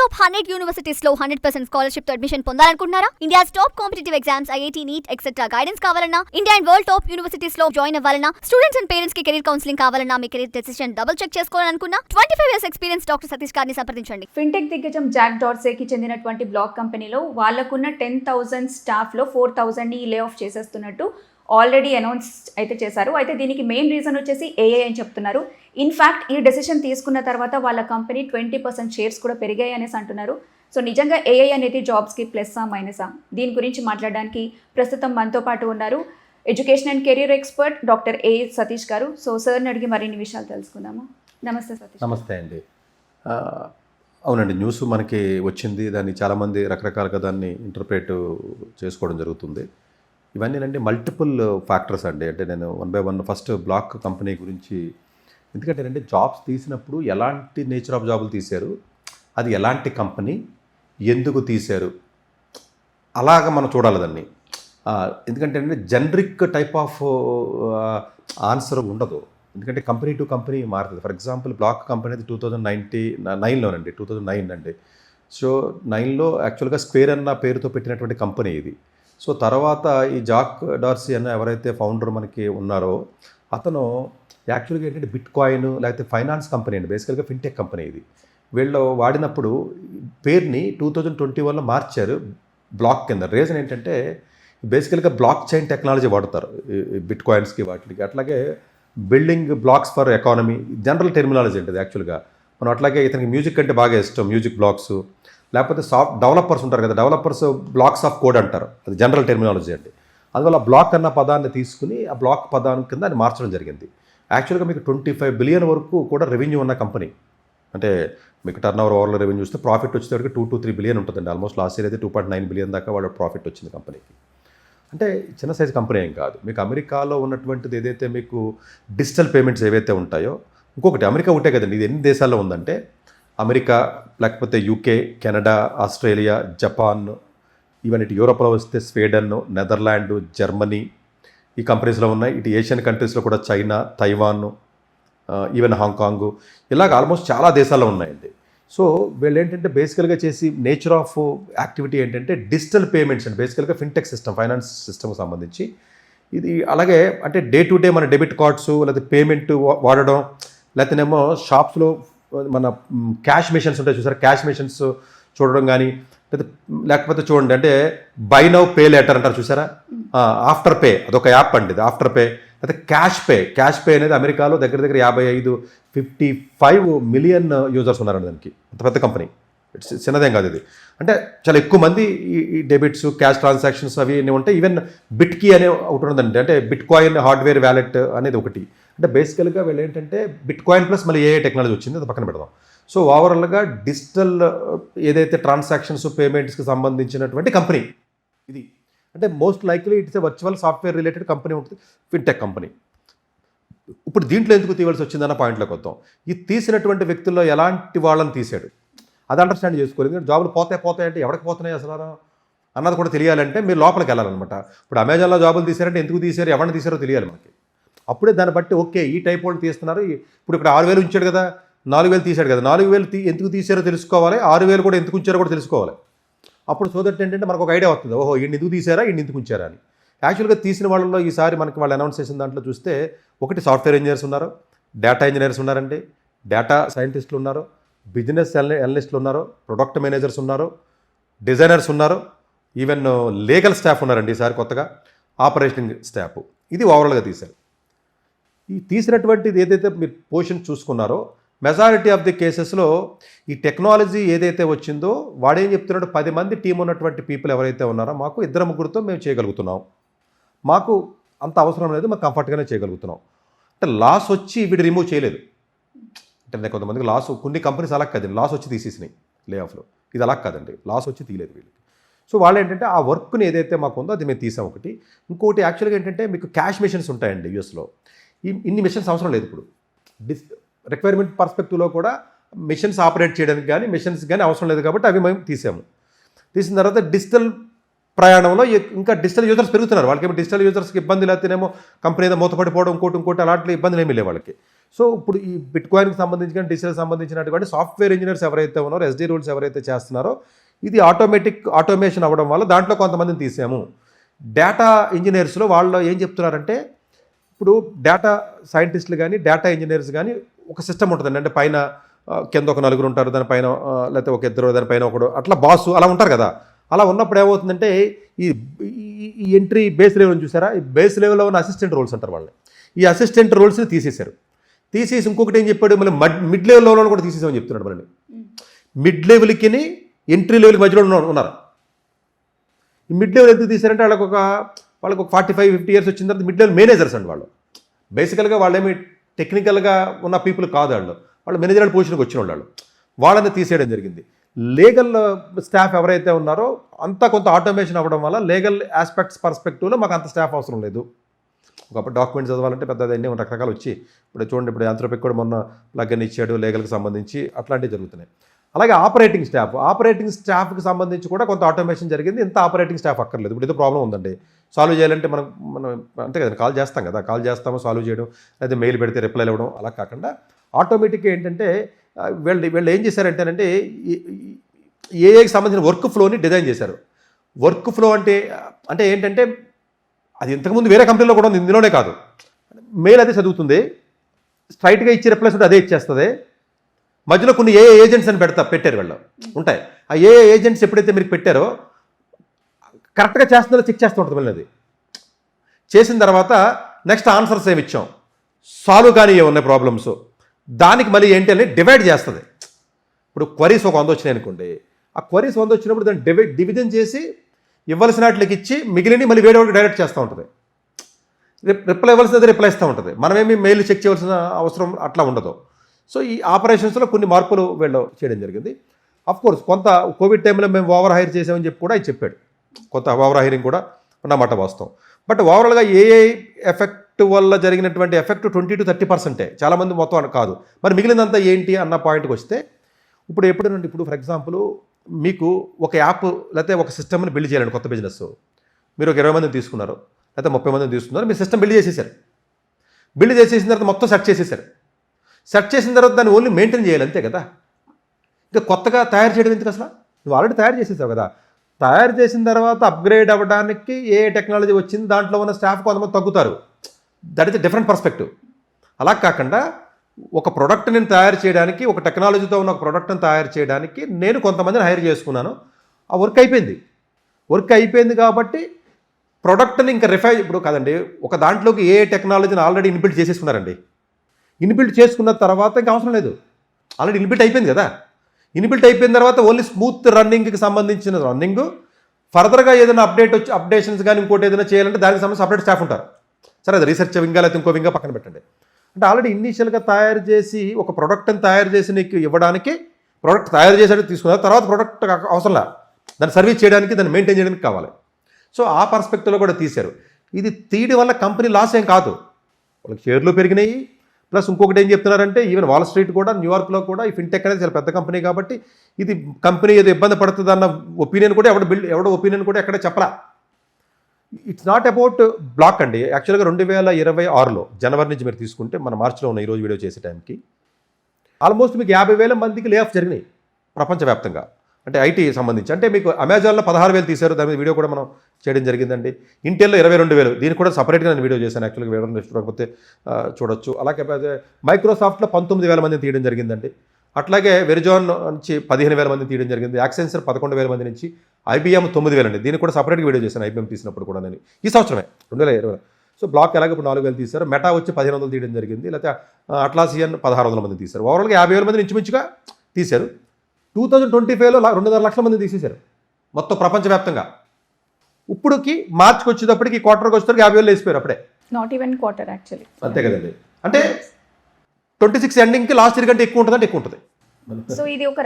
Top 100 universities లో 100% scholarship తో admission పొందాలనుకుంటున్నారా? India's top competitive exams, IIT, NEET etcetera guidance కావాలన్నా, India and world top universities లో join అవ్వాలన్నా, స్టూడెంట్స్ అండ్ పేరెంట్స్ కి కెరీర్ కౌన్సిలింగ్ కావాలన్నా, మీ కెరీర్ డెసిషన్ డబుల్ చెక్ చేసుకోవాలనుకున్నా 25 years ఎక్స్పీరియన్స్ డాక్టర్ సతీష్ గారిని సంప్రదించండి. ఫిన్టెక్ దిగ్గజం జాక్ డార్సేకి చెందినటువంటి బ్లాక్ కంపెనీలో వాళ్ళకున్న 10,000 స్టాఫ్లో 4,000ని లే ఆఫ్ చేసేస్తున్నట్టు ఆల్రెడీ అనౌన్స్ అయితే చేశారు. అయితే దీనికి మెయిన్ రీజన్ వచ్చేసి ఏఐ అని చెప్తున్నారు. ఇన్ఫ్యాక్ట్ ఈ డెసిషన్ తీసుకున్న తర్వాత వాళ్ళ కంపెనీ 20% షేర్స్ కూడా పెరిగాయి అనేసి అంటున్నారు. సో నిజంగా ఏఐ అనేది జాబ్స్కి ప్లస్సా మైనసా, దీని గురించి మాట్లాడడానికి ప్రస్తుతం మనతో పాటు ఉన్నారు education and career expert doctor ఏ సతీష్ గారు. సో సార్ని అడిగి మరిన్ని విషయాలు తెలుసుకుందాము. నమస్తే సతీష్. నమస్తే అండి. అవునండి, న్యూస్ మనకి వచ్చింది, దాన్ని చాలామంది రకరకాలుగా దాన్ని ఇంటర్ప్రేట్ చేసుకోవడం జరుగుతుంది. ఇవన్నీ అండి మల్టిపుల్ ఫ్యాక్టర్స్ అండి. అంటే నేను 1 by 1 ఫస్ట్ బ్లాక్ కంపెనీ గురించి, ఎందుకంటే అంటే జాబ్స్ తీసినప్పుడు ఎలాంటి నేచర్ ఆఫ్ జాబులు తీశారు, అది ఎలాంటి కంపెనీ, ఎందుకు తీశారు, అలాగ మనం చూడాలి దాన్ని. ఎందుకంటే అంటే జనరిక్ టైప్ ఆఫ్ ఆన్సర్ ఉండదు, ఎందుకంటే కంపెనీ టు కంపెనీ మారుతుంది. ఫర్ ఎగ్జాంపుల్ బ్లాక్ కంపెనీ అది 2009లోనండి, 2009 అండి. సో 9లో యాక్చువల్గా స్క్వేర్ అన్న పేరుతో పెట్టినటువంటి కంపెనీ ఇది. సో తర్వాత ఈ జాక్ డార్సీ అన్న ఎవరైతే ఫౌండర్ మనకి ఉన్నారో అతను యాక్చువల్గా ఏంటంటే బిట్ కాయిన్ లేకపోతే ఫైనాన్స్ కంపెనీ అండి, బేసికల్గా ఫిన్టెక్ కంపెనీ ఇది. వీళ్ళు వాడినప్పుడు పేరుని 2021లో మార్చారు బ్లాక్ కింద. రీజన్ ఏంటంటే బేసికల్గా బ్లాక్ చైన్ టెక్నాలజీ వాడతారు బిట్ కాయిన్స్కి వాటికి. అట్లాగే building blocks for economy, general terminology ఉంటుంది యాక్చువల్గా. మనం అట్లాగే ఇతనికి మ్యూజిక్ అంటే బాగా ఇష్టం, మ్యూజిక్ బ్లాక్స్, లేకపోతే డెవలపర్స్ ఉంటారు కదా, డెవలపర్స్ బ్లాక్స్ ఆఫ్ కోడ్ అంటారు, అది జనరల్ టెర్మినాలజీ అండి. అందువల్ల బ్లాక్ అన్న పదాన్ని తీసుకుని ఆ బ్లాక్ పదాన్ని కింద అది మార్చడం జరిగింది. యాక్చువల్గా మీకు 25 billion వరకు కూడా రెవెన్యూ ఉన్న కంపెనీ. అంటే మీకు టర్న్ ఓవర్లో రెవెన్యూ చూస్తే ప్రాఫిట్ వచ్చేసరికి 2 to 3 billion ఉంటుందండి. ఆల్మోస్ట్ లాస్ట్ ఇయర్ అయితే 2.9 billion దాకా వాళ్ళ ప్రాఫిట్ వచ్చింది కంపెనీకి. అంటే చిన్న సైజు కంపెనీ ఏం కాదు. మీకు అమెరికాలో ఉన్నటువంటిది ఏదైతే మీకు డిజిటల్ పేమెంట్స్ ఏవైతే ఉంటాయో, ఇంకొకటి అమెరికా ఉంటే కదండి, ఇది ఎన్ని దేశాల్లో ఉందంటే అమెరికా, లేకపోతే UK, Canada, Australia, Japan, even ఇటు యూరోప్లో వస్తే స్వీడన్, నెదర్లాండ్, జర్మనీ ఈ కంపెనీస్లో ఉన్నాయి. ఇటు ఏషియన్ కంట్రీస్లో కూడా చైనా, తైవాన్, ఈవెన్ హాంకాంగ్, ఇలాగ ఆల్మోస్ట్ చాలా దేశాల్లో ఉన్నాయండి. సో వీళ్ళు ఏంటంటే బేసికల్గా చేసి నేచర్ ఆఫ్ యాక్టివిటీ ఏంటంటే డిజిటల్ పేమెంట్స్ అండి, బేసికల్గా ఫిన్టెక్ సిస్టమ్, ఫైనాన్స్ సిస్టమ్కి సంబంధించి ఇది. అలాగే అంటే డే టు డే మన డెబిట్ కార్డ్స్ లేకపోతే పేమెంట్ వాడడం, లేకపోతేనేమో షాప్స్లో మన క్యాష్ మెషిన్స్ ఉంటాయి చూసారా, క్యాష్ మెషిన్స్ చూడడం కానీ, లేకపోతే చూడండి అంటే బై నౌ పే లేటర్ అంటారు చూసారా, ఆఫ్టర్ పే అదొక యాప్ అండి, ఇది ఆఫ్టర్ పే. అయితే క్యాష్ పే అనేది అమెరికాలో దగ్గర 55 million యూజర్స్ ఉన్నారండి దానికి. అంత పెద్ద కంపెనీ, చిన్నదేం కాదు ఇది. అంటే చాలా ఎక్కువ మంది ఈ డెబిట్స్, క్యాష్ ట్రాన్సాక్షన్స్ అవి ఉంటాయి. ఈవెన్ బిట్ కీ అనే ఒకటి ఉందండి, అంటే బిట్ కాయిన్ హార్డ్వేర్ వ్యాలెట్ అనేది ఒకటి. అంటే బేసికల్గా వీళ్ళు ఏంటంటే బిట్ కాయిన్ ప్లస్ మళ్ళీ ఏఐ టెక్నాలజీ వచ్చింది, అది పక్కన పెడదాం. సో ఓవరాల్గా డిజిటల్ ఏదైతే ట్రాన్సాక్షన్స్, పేమెంట్స్కి సంబంధించినటువంటి కంపెనీ ఇది. అంటే most likely it's a virtual software related company ఉంటుంది, ఫిన్టెక్ కంపెనీ. ఇప్పుడు దీంట్లో ఎందుకు తీయవలసి వచ్చిందన్న పాయింట్లోకి వద్దాం. ఈ తీసినటువంటి వ్యక్తుల్లో ఎలాంటి వాళ్ళని తీశాడు అది అండర్స్టాండ్ చేసుకోలేదు. ఎందుకంటే జాబులు పోతాయి అంటే ఎవరికి పోతున్నాయి అసలు అన్నది కూడా తెలియాలంటే మీరు లోపలికి వెళ్ళాలన్నమాట. ఇప్పుడు అమెజాన్లో జాబులు తీశారంటే ఎందుకు తీశారు, ఎవరిని తీశారో తెలియాలి మనకి. అప్పుడే దాన్ని బట్టి ఓకే ఈ టైప్ వాళ్ళు తీస్తున్నారు. ఇప్పుడు ఇక్కడ 6,000 ఉంచాడు కదా, 4,000 తీశాడు కదా, 4,000 ఎందుకు తీశారో తెలుసుకోవాలి, 6,000 కూడా ఎందుకు ఉంచారో కూడా తెలుసుకోవాలి. అప్పుడు సో దట్ ఏంటంటే మనకు ఒక ఐడియా వస్తుంది, ఓహో ఈయన ఎందుకు తీశారా, ఈయన ఎందుకు ఉంచారా అని. యాక్చువల్గా తీసిన వాళ్ళలో ఈసారి మనకి వాళ్ళు అనౌన్స్ చేసిన దాంట్లో చూస్తే ఒకటి సాఫ్ట్వేర్ ఇంజనీర్స్ ఉన్నారు, డేటా ఇంజనీర్స్ ఉన్నారండి, డేటా సైంటిస్టులు ఉన్నారు, బిజినెస్ అనలిస్టులు ఉన్నారు, ప్రొడక్ట్ మేనేజర్స్ ఉన్నారు, డిజైనర్స్ ఉన్నారు, ఈవెన్ లీగల్ స్టాఫ్ ఉన్నారండి ఈసారి కొత్తగా, ఆపరేషనింగ్ స్టాఫ్. ఇది ఓవరాల్గా తీశారు. ఈ తీసినటువంటిది ఏదైతే మీరు పొజిషన్ చూసుకున్నారో మెజారిటీ ఆఫ్ ది కేసెస్లో ఈ టెక్నాలజీ ఏదైతే వచ్చిందో వాడేం చెప్తున్నాడు, 10 మంది టీం ఉన్నటువంటి పీపుల్ ఎవరైతే ఉన్నారో మాకు 2-3 మేము చేయగలుగుతున్నాం, మాకు అంత అవసరం లేదు, మాకు కంఫర్ట్గానే చేయగలుగుతున్నాం. అంటే లాస్ వచ్చి వీడు రిమూవ్ చేయలేదు. అంటే కొంతమందికి లాస్, కొన్ని కంపెనీస్ అలా కాదండి, లాస్ వచ్చి తీసేసినాయి లే ఆఫ్లో. ఇది అలా కాదండి, లాస్ వచ్చి తీయలేదు వీళ్ళకి. సో వాళ్ళు ఏంటంటే ఆ వర్క్ని ఏదైతే మాకు ఉందో అది మేము తీసాం ఒకటి. ఇంకోటి యాక్చువల్గా ఏంటంటే మీకు క్యాష్ మెషిన్స్ ఉంటాయండి యూఎస్లో. ఇన్ని మెషిన్స్ అవసరం లేదు ఇప్పుడు. రిక్వైర్మెంట్ పర్స్పెక్టివ్లో కూడా మెషిన్స్ ఆపరేట్ చేయడానికి కానీ మెషిన్స్ కానీ అవసరం లేదు కాబట్టి అవి మేము తీసాము. తీసిన తర్వాత డిజిటల్ ప్రయాణంలో ఇంకా డిజిటల్ యూజర్స్ పెరుగుతున్నారు. వాళ్ళకేమో డిజిటల్ యూజర్స్కి ఇబ్బంది లేకపోతేనేమో కంపెనీ ఏదో మూతపడిపోవడం ఇంకోటి అలాంటి ఇబ్బందులు ఏమీ లేవు వాళ్ళకి. సో ఇప్పుడు ఈ బిట్ కాయిన్కి సంబంధించి కానీ డిజిటల్ సంబంధించినటువంటి సాఫ్ట్వేర్ ఇంజనీర్స్ ఎవరైతే ఉన్నారో, ఎస్డి రూల్స్ ఎవరైతే చేస్తున్నారో, ఇది ఆటోమేషన్ అవ్వడం వల్ల దాంట్లో కొంతమందిని తీసాము. డేటా ఇంజనీర్స్లో వాళ్ళు ఏం చెప్తున్నారంటే, ఇప్పుడు డేటా సైంటిస్టులు కానీ డేటా ఇంజనీర్స్ కానీ ఒక సిస్టమ్ ఉంటుందండి. అంటే పైన కింద ఒక నలుగురు ఉంటారు, దానిపైన లేకపోతే ఒక ఇద్దరు, దానిపైన ఒకడు, అట్లా బాసు అలా ఉంటారు కదా. అలా ఉన్నప్పుడు ఏమవుతుందంటే ఈ ఎంట్రీ బేస్ లెవెల్ చూసారా, ఈ బేస్ లెవెల్లో ఉన్న అసిస్టెంట్ రోల్స్ అంటారు వాళ్ళని. ఈ అసిస్టెంట్ రోల్స్ని తీసేశారు. తీసేసి ఇంకొకటి ఏం చెప్పాడు, మళ్ళీ మిడ్ లెవెల్లో కూడా తీసేసామని చెప్తున్నాడు. మళ్ళీ మిడ్ లెవెల్కి ఎంట్రీ లెవెల్కి మధ్యలో ఉన్నారు. ఈ మిడ్ లెవెల్ ఎందుకు తీశారంటే వాళ్ళకి ఒక 45-50 ఇయర్స్ వచ్చిన తర్వాత మిడ్ లెవెల్ మేనేజర్స్ అండి వాళ్ళు. బేసికల్గా వాళ్ళేమి టెక్నికల్గా ఉన్న పీపుల్ కాదు, వాళ్ళు మేనేజర్ పొజిషన్కి వచ్చిన వాళ్ళని తీసేయడం జరిగింది. లీగల్ స్టాఫ్ ఎవరైతే ఉన్నారో అంతా కొంత ఆటోమేషన్ అవ్వడం వల్ల లీగల్ ఆస్పెక్ట్స్ పర్స్పెక్టివ్లో మాకు అంత స్టాఫ్ అవసరం లేదు. ఒకప్పుడు డాక్యుమెంట్స్ చదవాలంటే పెద్ద ఎన్ని రకరకాలు వచ్చి, ఇప్పుడు చూడండి, ఇప్పుడు యాంథ్రోపిక్ కూడా మొన్న ప్లగ్ఇన్ ఇచ్చాడు లీగల్కి సంబంధించి, అట్లాంటివి జరుగుతున్నాయి. అలాగే ఆపరేటింగ్ స్టాఫ్కి సంబంధించి కూడా కొంత ఆటోమేషన్ జరిగింది. ఇంత ఆపరేటింగ్ స్టాఫ్ అక్కర్లేదు. ఇప్పుడు ఏదో ప్రాబ్లం ఉందండి, సాల్వ్ చేయాలంటే మనం అంతే కదా, కాల్ చేస్తాము సాల్వ్ చేయడం, లేదా మెయిల్ పెడితే రిప్లై ఇవ్వడం, అలా కాకుండా ఆటోమేటిక్గా ఏంటంటే వీళ్ళు ఏం చేశారంటేనంటే ఏఐకి సంబంధించిన వర్క్ ఫ్లోని డిజైన్ చేశారు. వర్క్ ఫ్లో అంటే ఏంటంటే అది ఇంతకుముందు వేరే కంపెనీలో కూడా ఉంది, ఇందులోనే కాదు. మెయిల్ అదే చదువుతుంది, స్ట్రైట్గా ఇచ్చి రిప్లైస్ ఉంటే అదే ఇచ్చేస్తుంది. మధ్యలో కొన్ని ఏఏ ఏజెంట్స్ అని పెట్టారు వాళ్ళు ఉంటాయి. ఆ ఏఏ ఏజెంట్స్ ఎప్పుడైతే మీరు పెట్టారో కరెక్ట్గా చేస్తుందో చెక్ చేస్తూ ఉంటుంది. మళ్ళీ అది చేసిన తర్వాత నెక్స్ట్ ఆన్సర్స్ ఏమి ఇచ్చాం, సాల్వ్ కానీ ఏమున్నాయి ప్రాబ్లమ్స్, దానికి మళ్ళీ ఏంటి అని డివైడ్ చేస్తుంది. ఇప్పుడు క్వరీస్ ఒక 100 వచ్చినాయి అనుకోండి, ఆ క్వరీస్ 100 వచ్చినప్పుడు దాన్ని డివిజన్ చేసి ఇవ్వాల్సిన వాటికి ఇచ్చి మిగిలిన మళ్ళీ వేరే వాళ్ళకి డైరెక్ట్ చేస్తూ ఉంటుంది. రిప్లై ఇవ్వాల్సినది రిప్లై ఇస్తూ ఉంటుంది. మనమేమి మెయిల్ చెక్ చేయవలసిన అవసరం అట్లా ఉండదు. సో ఈ ఆపరేషన్స్లో కొన్ని మార్పులు వీళ్ళు చేయడం జరిగింది. అఫ్కోర్స్ కొంత కోవిడ్ టైంలో మేము ఓవర్ హైర్ చేసామని చెప్పి కూడా ఆయన చెప్పాడు. కొంత ఓవర్ హైరింగ్ కూడా ఉన్నమాట వాస్తవం. బట్ ఓవరాల్గా ఏఐ ఎఫెక్ట్ వల్ల జరిగినటువంటి ఎఫెక్ట్ 20-30%. చాలామంది మొత్తం కాదు. మరి మిగిలినంతా ఏంటి అన్న పాయింట్కి వస్తే, ఇప్పుడు ఫర్ ఎగ్జాంపుల్ మీకు ఒక యాప్ లేకపోతే ఒక సిస్టమ్ని బిల్డ్ చేయాలండి. కొత్త బిజినెస్ మీరు ఒక 20 మందిని తీసుకున్నారు, లేకపోతే 30 మందిని తీసుకున్నారు, మీరు సిస్టమ్ బిల్డ్ చేసేసారు. బిల్డ్ చేసేసిన తర్వాత మొత్తం సెట్ చేసేసారు. సెట్ చేసిన తర్వాత దాన్ని ఓన్లీ మెయింటైన్ చేయాలి, అంతే కదా. ఇంకా కొత్తగా తయారు చేయడం ఎందుకు అసలు? నువ్వు ఆల్రెడీ తయారు చేసేసావు కదా. తయారు చేసిన తర్వాత అప్గ్రేడ్ అవ్వడానికి ఏ టెక్నాలజీ వచ్చింది, దాంట్లో ఉన్న స్టాఫ్ కొంతమంది తగ్గుతారు. That is a different perspective. అలా కాకుండా ఒక ప్రోడక్ట్ నేను తయారు చేయడానికి, ఒక టెక్నాలజీతో ఉన్న ఒక ప్రోడక్ట్ని తయారు చేయడానికి నేను కొంతమందిని హైర్ చేసుకున్నాను. ఆ వర్క్ అయిపోయింది కాబట్టి ప్రోడక్ట్ని ఇంకా ఇప్పుడు కాదండి, ఒక దాంట్లోకి ఏ టెక్నాలజీని ఆల్రెడీ ఇన్బిల్ట్ చేసేసుకున్నారండి. ఇన్బిల్ట్ చేసుకున్న తర్వాత ఇంకా అవసరం లేదు, ఆల్రెడీ ఇన్బిల్ట్ అయిపోయింది కదా. ఇన్బిల్ట్ అయిపోయిన తర్వాత ఓన్లీ స్మూత్ రన్నింగ్కి సంబంధించిన రన్నింగ్, ఫర్దర్గా ఏదైనా అప్డేషన్స్ కానీ ఇంకోటి ఏదైనా చేయాలంటే దానికి సంబంధించి సపరేట్ స్టాఫ్ ఉంటారు. సరే, అది రీసెర్చ్ వింగా లేకపోతే ఇంకో వింగా పక్కన పెట్టండి. అంటే ఆల్రెడీ ఇనీషియల్గా తయారు చేసి ఒక ప్రోడక్ట్ని తయారు చేసి నీకు ఇవ్వడానికి, ప్రోడక్ట్ తయారు చేసేది తీసుకున్న తర్వాత ప్రోడక్ట్ అవసరంలా, దాన్ని సర్వీస్ చేయడానికి, దాన్ని మెయింటైన్ చేయడానికి కావాలి. సో ఆ పర్స్పెక్టివ్లో కూడా తీశారు. ఇది తీయడం వల్ల కంపెనీ లాస్ ఏం కాదు, వాళ్ళకి షేర్లు పెరిగినాయి. ప్లస్ ఇంకొకటి ఏం చెప్తున్నారంటే, ఈవెన్ వాల్ స్ట్రీట్ కూడా, న్యూయార్క్లో కూడా ఈ ఫిన్టెక్ అనేది చాలా పెద్ద కంపెనీ కాబట్టి ఇది కంపెనీ ఏదో ఇబ్బంది పడుతుంది అన్న ఒపీనియన్ కూడా ఎవడో ఒపీనియన్ కూడా ఎక్కడ చెప్పలా. ఇట్స్ నాట్ అబౌట్ బ్లాక్ అండి. యాక్చువల్గా 2026లో జనవరి నుంచి మీరు తీసుకుంటే, మన మార్చిలో ఉన్న ఈరోజు వీడియో చేసే టైంకి ఆల్మోస్ట్ మీకు 50,000 మందికి లే ఆఫ్ జరిగినాయి ప్రపంచవ్యాప్తంగా. అంటే ఐటీ సంబంధించి. అంటే మీకు అమెజాన్లో 16,000 తీశారు, దాని మీద వీడియో కూడా మనం చేయడం జరిగిందండి. ఇంటెల్లో 22,000, దీనికి కూడా సపరేట్గా నేను వీడియో చేశాను. యాక్చువల్గా వీడియో చూడకపోతే చూడొచ్చు. అలాగే మైక్రోసాఫ్ట్లో 19,000 మందిని తీయడం జరిగిందండి. అట్లాగే వెరిజాన్ నుంచి 15,000 మందిని తీయడం జరిగింది. యాక్సెన్సర్ 11,000 మంది నుంచి, ఐబీఎం 9,000 అండి. దీనికి కూడా సపరేట్గా వీడియో చేశాను ఐబీఎం తీసినప్పుడు కూడా నేను, ఈ సంవత్సరమే 2020. సో బ్లాక్ ఎలాగ ఇప్పుడు 4,000 తీశారు. మెటా వచ్చి 1,500 తీయడం జరిగింది. లేకపోతే అట్లాసియన్ 1,600 మంది తీశారు. ఓవరాల్గా 50,000 మందిని ఇంచుమించుగా తీశారు. 2025లో 2.5 లక్షల మంది తీసేశారు మొత్తం ప్రపంచవ్యాప్తంగా. ఇప్పుడుకి మార్చికి వచ్చేటప్పటికి, క్వార్టర్కి వచ్చేటప్పటికి 50,000 వేసిపోయారు అప్పుడే. Not even quarter actually. అంతే కదండి. అంటే 26 ఎండింగ్కి లాస్ట్ ఇయర్ కంటే ఎక్కువ ఉంటుంది, అంటే ఎక్కువ ఉంటుంది. సో ఇది ఒక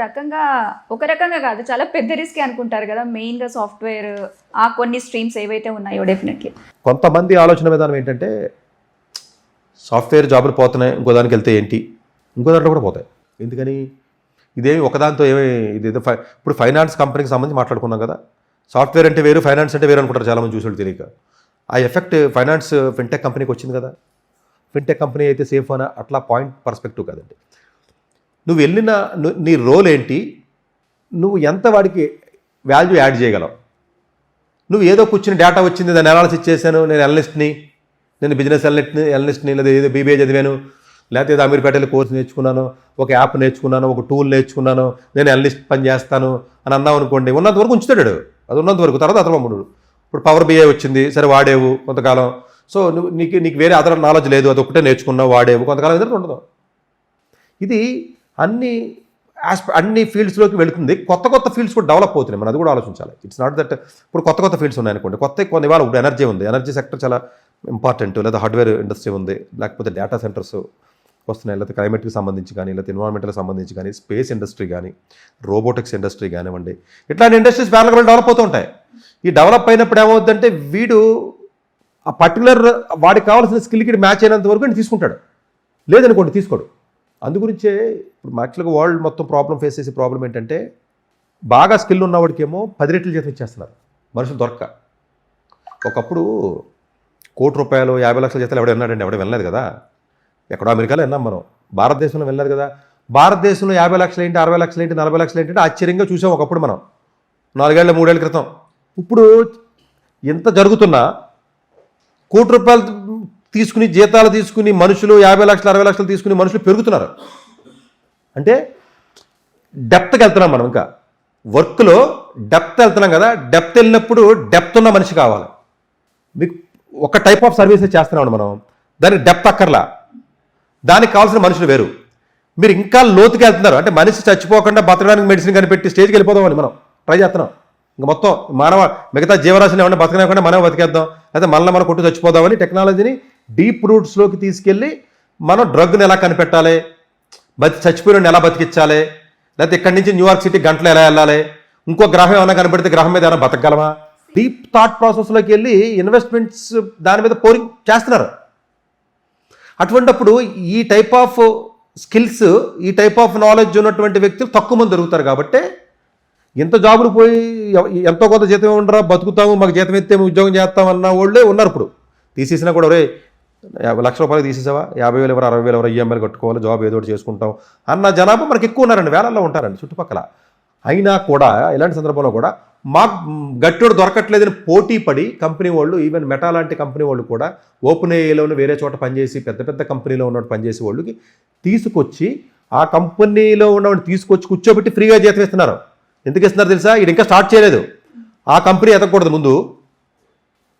రకంగా కాదు, చాలా పెద్ద రిస్క్ అనుకుంటారు కదా మెయిన్గా సాఫ్ట్వేర్ ఆ కొన్ని స్ట్రీమ్స్ ఏవైతే ఉన్నాయో. డెఫినెట్లీ కొంతమంది ఆలోచన విధానం ఏంటంటే, సాఫ్ట్వేర్ జాబులు పోతున్నాయి, ఇంకో దానికి వెళ్తే ఏంటి, ఇంకో దాంట్లో కూడా పోతాయి. ఎందుకని? ఇదేమి ఒకదాంతో ఇదేదో ఇప్పుడు ఫైనాన్స్ కంపెనీకి సంబంధించి మాట్లాడుకున్నాం కదా. సాఫ్ట్వేర్ అంటే వేరు, ఫైనాన్స్ అంటే వేరు అనుకుంటారు చాలామంది చూసేవాళ్ళు తెలియక. ఆ ఎఫెక్ట్ ఫైనాన్స్ ఫిన్టెక్ కంపెనీకి వచ్చింది కదా. ఫిన్టెక్ కంపెనీ అయితే సేఫ్ అని అట్లా పాయింట్ పర్స్పెక్టివ్ కాదండి. నువ్వు వెళ్ళిన నీ రోల్ ఏంటి, నువ్వు ఎంత వాడికి వాల్యూ యాడ్ చేయగలవు. నువ్వు ఏదో కూర్చుని డేటా వచ్చింది దాన్ని అనాలిసిస్ చేశాను, నేను అనలిస్ట్ని, నేను బిజినెస్ అనలిస్ట్ని, లేదా ఏదో బీబీఏ చదివాను, లేకపోతే ఏదో అమీర్పేటలో కోర్స్ నేర్చుకున్నాను, ఒక యాప్ నేర్చుకున్నాను, ఒక టూల్ నేర్చుకున్నాను, నేను అనలిస్ట్ పని చేస్తాను అని అన్నావు అనుకోండి, ఉన్నంత వరకు ఉంచుతాడు. అది ఉన్నంత వరకు, తర్వాత అతను ఇప్పుడు పవర్ బిఐ వచ్చింది, సరే వాడేవు కొంతకాలం, సో నీకు వేరే అదర్ నాలెడ్జ్ లేదు, అది ఒకటే నేర్చుకున్నావు, వాడేవు కొంతకాలం ఎదురు ఉండదు. ఇది అన్ని ఫీల్డ్స్లోకి వెళుతుంది. కొత్త ఫీల్డ్స్ కూడా డెవలప్ అవుతున్నాయి, మనం అది కూడా ఆలోచించాలి. ఇట్స్ నాట్ దట్ ఇప్పుడు కొత్త ఫీల్డ్స్ ఉన్నాయనుకోండి, కొన్ని ఇవాళ ఇప్పుడు ఎనర్జీ ఉంది, ఎనర్జీ సెక్టర్ చాలా ఇంపార్టెంట్, లేదా హార్డ్వేర్ ఇండస్ట్రీ ఉంది, లేకపోతే డేటా సెంటర్స్ వస్తున్నాయి, లేకపోతే క్లైమేట్కి సంబంధించి కానీ, లేకపోతే ఎన్విరాన్మెంట్కి సంబంధించి కానీ, స్పేస్ ఇండస్ట్రీ కానీ, రోబోటిక్స్ ఇండస్ట్రీ కానివ్వండి, ఇట్లాంటి ఇండస్ట్రీస్ ప్యారల్గా డెవలప్ అవుతూ ఉంటాయి. ఈ డెవలప్ అయినప్పుడు ఏమవుతుందంటే వీడు ఆ పర్టికులర్ వాడికి కావాల్సిన స్కిల్కి మ్యాచ్ అయినంత వరకు నేను తీసుకుంటాడు, లేదనుకోండి తీసుకోడు. అందుగురించే ఇప్పుడు యాక్చువల్గా వరల్డ్ మొత్తం ఫేస్ చేసే ప్రాబ్లం ఏంటంటే బాగా స్కిల్ ఉన్నవాడికేమో 10 రెట్లు జీతం ఇచ్చేస్తున్నారు మనుషులు దొరక్క. ఒకప్పుడు ₹1,00,00,000 50 లక్షల జీతాలు ఎవడ విన్నాడండి? ఎవడ వినలేదు కదా. ఎక్కడో అమెరికాలో విన్నాం మనం, భారతదేశంలో వినలేదు కదా. భారతదేశంలో 50 లక్షలు ఏంటి, 60 లక్షలు ఏంటి, 40 లక్షలు ఏంటంటే ఆశ్చర్యంగా చూసాం ఒకప్పుడు మనం 4 ఏళ్ళ 3 ఏళ్ళ క్రితం. ఇప్పుడు ఎంత జరుగుతున్నా ₹1,00,00,000 తీసుకుని జీతాలు తీసుకుని మనుషులు 50 లక్షలు 60 లక్షలు తీసుకుని మనుషులు పెరుగుతున్నారు. అంటే డెప్త్కి వెళ్తున్నాం మనం, ఇంకా వర్క్లో డెప్త్ వెళ్తున్నాం కదా. డెప్త్ వెళ్ళినప్పుడు డెప్త్ ఉన్న మనిషి కావాలి. మీకు ఒక టైప్ ఆఫ్ సర్వీసెస్ చేస్తున్నాం మనం, దానికి డెప్త్ అక్కర్లా, దానికి కావాల్సిన మనుషులు వేరు. మీరు ఇంకా లోతుకి వెళ్తున్నారు, అంటే మనిషి చచ్చిపోకుండా బతకడానికి మెడిసిన్ కనిపెట్టి స్టేజ్కి వెళ్ళిపోదామని మనం ట్రై చేస్తున్నాం. ఇంకా మొత్తం మిగతా జీవరాశిని ఏమన్నా బతకలేకుండా మనమే బతికేద్దాం, అయితే మనం కొట్టు చచ్చిపోదామని టెక్నాలజీని డీప్ రూట్స్లోకి తీసుకెళ్ళి మనం డ్రగ్ని ఎలా కనిపెట్టాలి, చచ్చిపోయిన ఎలా బతికించాలి, లేకపోతే ఇక్కడి నుంచి న్యూయార్క్ సిటీ గంటలు ఎలా వెళ్ళాలి, ఇంకో గ్రహం ఏమైనా కనబడితే గ్రహం మీద ఏమైనా బతకగలమా, డీప్ థాట్ ప్రాసెస్లోకి వెళ్ళి ఇన్వెస్ట్మెంట్స్ దాని మీద పోరింగ్ చేస్తున్నారు. అటువంటిప్పుడు ఈ టైప్ ఆఫ్ స్కిల్స్, ఈ టైప్ ఆఫ్ నాలెడ్జ్ ఉన్నటువంటి వ్యక్తులు తక్కువ మంది దొరుకుతారు. కాబట్టి ఎంత జాబులు పోయి ఎంతో కొంత జీతం ఉండరా, బతుకుతాము, మాకు జీతం ఎత్తే ఉద్యోగం చేస్తామన్న వాళ్ళే ఉన్నారు. ఇప్పుడు తీసేసినా కూడా ఒరే ₹1,00,000 తీసేసావా, 50,000 ఎవరు, 60,000 ఎవరు, ఈఎంఐలు కట్టుకోవాలి, జాబ్ ఏదో ఒకటి చేసుకుంటాం అన్న జనాభా మనకి ఎక్కువ ఉన్నారండి, వేలల్లో ఉంటారండి చుట్టుపక్కల. అయినా కూడా ఇలాంటి సందర్భంలో కూడా మాకు గట్టోడు దొరకట్లేదని పోటీ పడి కంపెనీ వాళ్ళు, ఈవెన్ మెటా లాంటి కంపెనీ వాళ్ళు కూడా ఓపెన్ ఏలోనే వేరే చోట పనిచేసి పెద్ద కంపెనీలో ఉన్నట్టు పనిచేసే వాళ్ళకి తీసుకొచ్చి ఆ కంపెనీలో ఉన్నవాడిని తీసుకొచ్చి కూర్చోబెట్టి ఫ్రీగా జీతం ఇస్తున్నారు. ఎందుకు ఇస్తున్నారు తెలుసా? ఇది ఇంకా స్టార్ట్ చేయలేదు, ఆ కంపెనీ ఎదగకూడదు ముందు,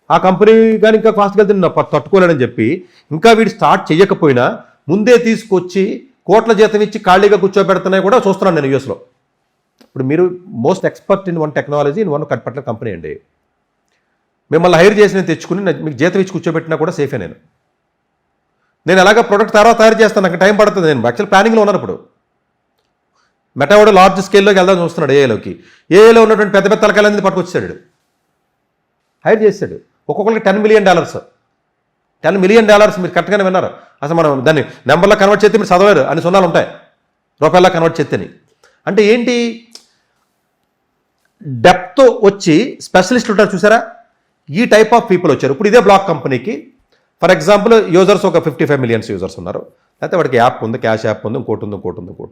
ఆ కంపెనీ కానీ ఇంకా ఫాస్ట్గా వెళ్తే తట్టుకోలేనని చెప్పి ఇంకా వీడు స్టార్ట్ చేయకపోయినా ముందే తీసుకొచ్చి కోట్ల జీతం ఇచ్చి ఖాళీగా కూర్చోబెడుతున్నాయి కూడా చూస్తున్నాను నేను యూఎస్లో. ఇప్పుడు మీరు most expert in one technology in one particular company అండి, మిమ్మల్ని హైర్ చేసి నేను తెచ్చుకుని మీకు జీతం ఇచ్చి కూర్చోబెట్టినా కూడా సేఫే. నేను ఎలాగ ప్రొడక్ట్ తయారు చేస్తాను, నాకు టైం పడుతుంది. నేను యాక్చువల్ ప్లానింగ్లో ఉన్నాను. ఇప్పుడు మెటావాడు లార్జ్ స్కేల్లోకి వెళ్దాం చూస్తున్నాడు, ఏఏలో ఉన్నటువంటి పెద్ద తలకాయలన్నీ పట్టుకొచ్చాడు, హైర్ చేశాడు. ఒక్కొక్కరికి $10 million. $10 million మీరు కరెక్ట్గానే విన్నారు. అసలు మనం దాన్ని నెంబర్లో కన్వర్ట్ చేస్తే మీరు చదవలేరు, అన్ని సున్నాలు ఉంటాయి, రూపాయల్లో కన్వర్ట్ చేస్తేని. అంటే ఏంటి, డెప్త్ వచ్చి స్పెషలిస్టులు ఉంటారు చూసారా, ఈ టైప్ ఆఫ్ పీపుల్ వచ్చారు. ఇప్పుడు ఇదే బ్లాక్ కంపెనీకి ఫర్ ఎగ్జాంపుల్ యూజర్స్ ఒక 55 million యూజర్స్ ఉన్నారు, లేకపోతే వాడికి యాప్ ఉంది, క్యాష్ యాప్ ఉంది, ఇంకోటి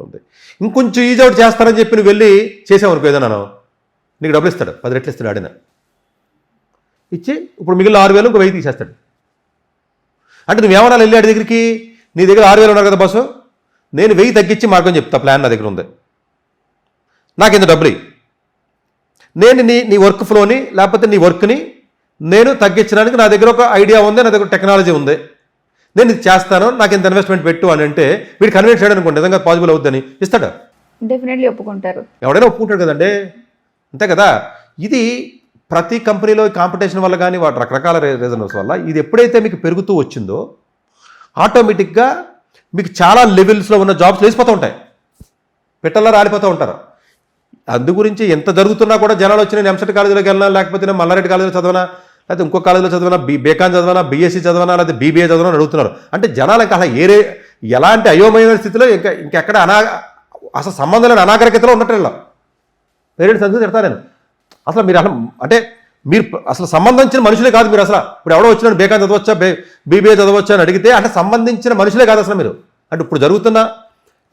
ఉంది. ఇంకొంచెం ఈజీ అవుట్ చేస్తారని చెప్పి నువ్వు వెళ్ళి చేసావనుకో ఏదైనా, నీకు డబ్బులు ఇస్తాడు, 10 రెట్లు ఇస్తాడు. ఆడిన ఇచ్చి ఇప్పుడు మిగిలిన 6,000 ఇంకో 1,000 తీసేస్తాడు. అంటే నువ్వేమన్నా వెళ్ళాడి దగ్గరికి, నీ దగ్గర 6,000 ఉన్నారు కదా బస్సు, నేను 1,000 తగ్గించి మార్గం చెప్తా, ప్లాన్ నా దగ్గర ఉంది, నాకు ఇంత డబ్బులు, నేను నీ వర్క్ ఫ్లోని లేకపోతే నీ వర్క్ని నేను తగ్గించడానికి నా దగ్గర ఒక ఐడియా ఉంది, నా దగ్గర టెక్నాలజీ ఉంది, నేను ఇది చేస్తాను, నాకు ఇంత ఇన్వెస్ట్మెంట్ పెట్టు అని అంటే వీడు కన్విన్స్ చేయడం అనుకోండి, నిజంగా పాసిబుల్ అవుద్దని ఇస్తాడు, డెఫినెట్లీ ఒప్పుకుంటారు. ఎవడైనా ఒప్పుకుంటాడు కదండి, అంతే కదా. ఇది ప్రతి కంపెనీలో కాంపిటీషన్ వల్ల కానీ వాటి రకరకాల రీజన్స్ వల్ల ఇది ఎప్పుడైతే మీకు పెరుగుతూ వచ్చిందో ఆటోమేటిక్గా మీకు చాలా లెవెల్స్లో ఉన్న జాబ్స్ లేచిపోతూ ఉంటాయి, పెట్టల్లా రాలిపోతూ ఉంటారు. అందు గురించి ఎంత జరుగుతున్నా కూడా జనాలు వచ్చి నేను ఎంసెట్ కాలేజీలోకి వెళ్ళినా, లేకపోతే నేను మల్లారెడ్డి కాలేజీలో చదివినా, లేకపోతే ఇంకో కాలేజీలో చదివినా, బేకాన్ చదివినా, బీఎస్సీ చదివినా, లేకపోతే బీబీఏ చదివినా అడుగుతున్నారు. అంటే జనాలు ఇంకా అలా ఎలాంటి అయోమయమైన స్థితిలో ఇంకెక్కడ అసలు సంబంధం లేని అనాగరికతలో ఉన్నట్టు పేరెంట్స్ అందుకు తిడతా నేను. అసలు మీరు అంటే మీరు అసలు సంబంధించిన మనుషులే కాదు మీరు అసలు. ఇప్పుడు ఎవడో వచ్చినాడు బేకాన్ చదవచ్చా, బీబీఏ చదవచ్చా అని అడిగితే అంటే సంబంధించిన మనుషులే కాదు అసలు మీరు. అంటే ఇప్పుడు జరుగుతున్న